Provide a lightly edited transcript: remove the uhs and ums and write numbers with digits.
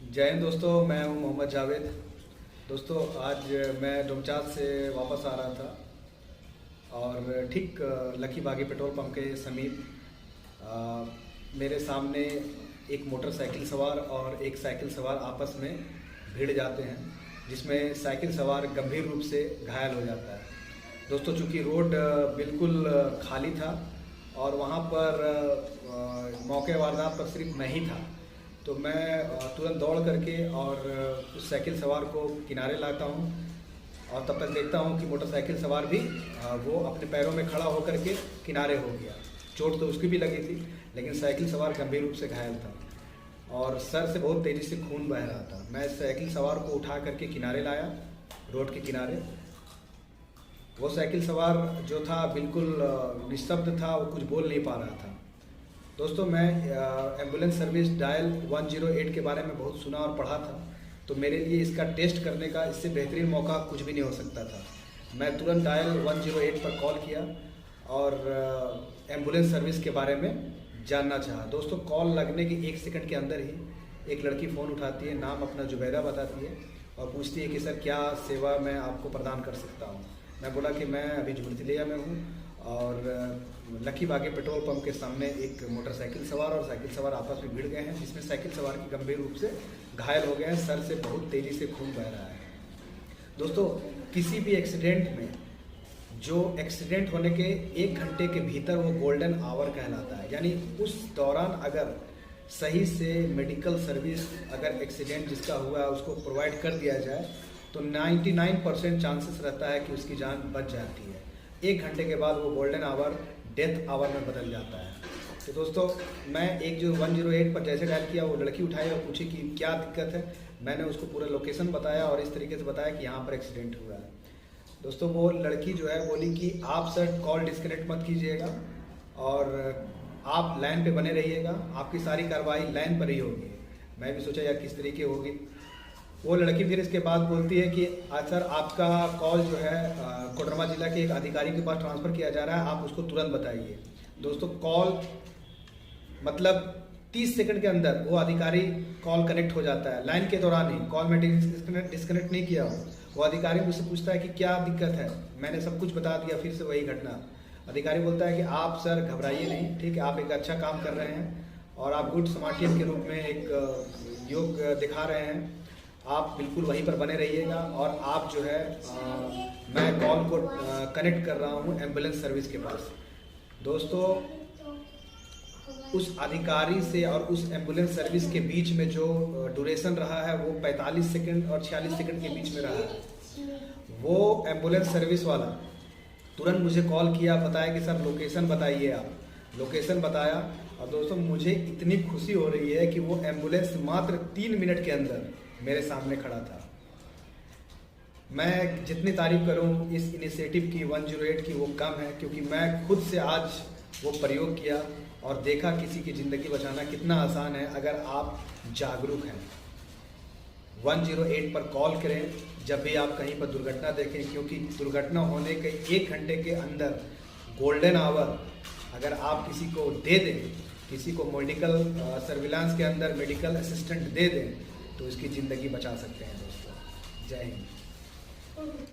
जय हिंद दोस्तों, मैं हूं मोहम्मद जावेद। दोस्तों आज मैं डोमचांच से वापस आ रहा था और ठीक लकी बागी पेट्रोल पंप के समीप मेरे सामने एक मोटरसाइकिल सवार और एक साइकिल सवार आपस में भिड़ जाते हैं, जिसमें साइकिल सवार गंभीर रूप से घायल हो जाता है। दोस्तों चूँकि रोड बिल्कुल खाली था और वहाँ पर मौके वारदात पर सिर्फ मैं ही था, तो मैं तुरंत दौड़ करके और उस साइकिल सवार को किनारे लाता हूँ और तब तक देखता हूँ कि मोटरसाइकिल सवार भी वो अपने पैरों में खड़ा होकर के किनारे हो गया। चोट तो उसकी भी लगी थी, लेकिन साइकिल सवार गंभीर रूप से घायल था और सर से बहुत तेज़ी से खून बह रहा था। मैं साइकिल सवार को उठा करके किनारे लाया, रोड के किनारे। वो साइकिल सवार जो था बिल्कुल निस्तब्ध था, वो कुछ बोल नहीं पा रहा था। दोस्तों मैं एम्बुलेंस सर्विस डायल 108 के बारे में बहुत सुना और पढ़ा था, तो मेरे लिए इसका टेस्ट करने का इससे बेहतरीन मौका कुछ भी नहीं हो सकता था। मैं तुरंत डायल 108 पर कॉल किया और एम्बुलेंस सर्विस के बारे में जानना चाहा। दोस्तों कॉल लगने के 1 सेकंड के अंदर ही एक लड़की फ़ोन उठाती है, नाम अपना जुबैदा बताती है और पूछती है कि सर क्या सेवा मैं आपको प्रदान कर सकता हूँ। मैं बोला कि मैं अभी झुमरतिलिया में हूँ और लकी बागी पेट्रोल पंप के सामने एक मोटरसाइकिल सवार और साइकिल सवार आपस में भिड़ गए हैं, जिसमें साइकिल सवार की गंभीर रूप से घायल हो गए हैं, सर से बहुत तेज़ी से खून बह रहा है। दोस्तों किसी भी एक्सीडेंट में जो एक्सीडेंट होने के 1 घंटे के भीतर वो गोल्डन आवर कहलाता है, यानी उस दौरान अगर सही से मेडिकल सर्विस अगर एक्सीडेंट जिसका हुआ है उसको प्रोवाइड कर दिया जाए तो 99% चांसेस रहता है कि उसकी जान बच जाती है। 1 घंटे के बाद वो गोल्डन आवर डेथ आवर में बदल जाता है। तो दोस्तों मैं एक जो 108 पर जैसे डायल किया, वो लड़की उठाई और पूछी कि क्या दिक्कत है। मैंने उसको पूरा लोकेशन बताया और इस तरीके से बताया कि यहाँ पर एक्सीडेंट हुआ है। दोस्तों वो लड़की जो है बोली कि आप सर कॉल डिस्कनेक्ट मत कीजिएगा और आप लाइन पे बने रहिएगा, आपकी सारी कार्रवाई लाइन पर ही होगी। मैं भी सोचा यार किस तरीके होगी। वो लड़की फिर इसके बाद बोलती है कि सर आपका कॉल जो है कोडरमा जिला के एक अधिकारी के पास ट्रांसफ़र किया जा रहा है, आप उसको तुरंत बताइए। दोस्तों कॉल मतलब 30 सेकंड के अंदर वो अधिकारी कॉल कनेक्ट हो जाता है, लाइन के दौरान ही। कॉल में डिस्कनेक्ट नहीं किया वो अधिकारी मुझसे पूछता है कि क्या दिक्कत है। मैंने सब कुछ बता दिया, फिर से वही घटना। अधिकारी बोलता है कि आप सर घबराइए नहीं, ठीक है, आप एक अच्छा काम कर रहे हैं और आप गुड समार्टियन के रूप में एक योग दिखा रहे हैं, आप बिल्कुल वहीं पर बने रहिएगा और आप जो है मैं कॉल को कनेक्ट कर रहा हूँ एम्बुलेंस सर्विस के पास। दोस्तों उस अधिकारी से और उस एम्बुलेंस सर्विस के बीच में जो ड्यूरेशन रहा है वो 45 सेकंड और 46 सेकंड के बीच में रहा है। वो एम्बुलेंस सर्विस वाला तुरंत मुझे कॉल किया, बताया कि सर लोकेशन बताइए। आप लोकेशन बताया और दोस्तों मुझे इतनी खुशी हो रही है कि वो एम्बुलेंस मात्र 3 मिनट के अंदर मेरे सामने खड़ा था। मैं जितनी तारीफ करूं इस इनिशिएटिव की 108 की वो कम है, क्योंकि मैं खुद से आज वो प्रयोग किया और देखा किसी की ज़िंदगी बचाना कितना आसान है अगर आप जागरूक हैं। 108 पर कॉल करें जब भी आप कहीं पर दुर्घटना देखें, क्योंकि दुर्घटना होने के 1 घंटे के अंदर गोल्डन आवर अगर आप किसी को दे दें, किसी को मेडिकल सर्विलांस के अंदर मेडिकल असिस्टेंट दे दें, तो इसकी ज़िंदगी बचा सकते हैं। दोस्तों जय हिंद।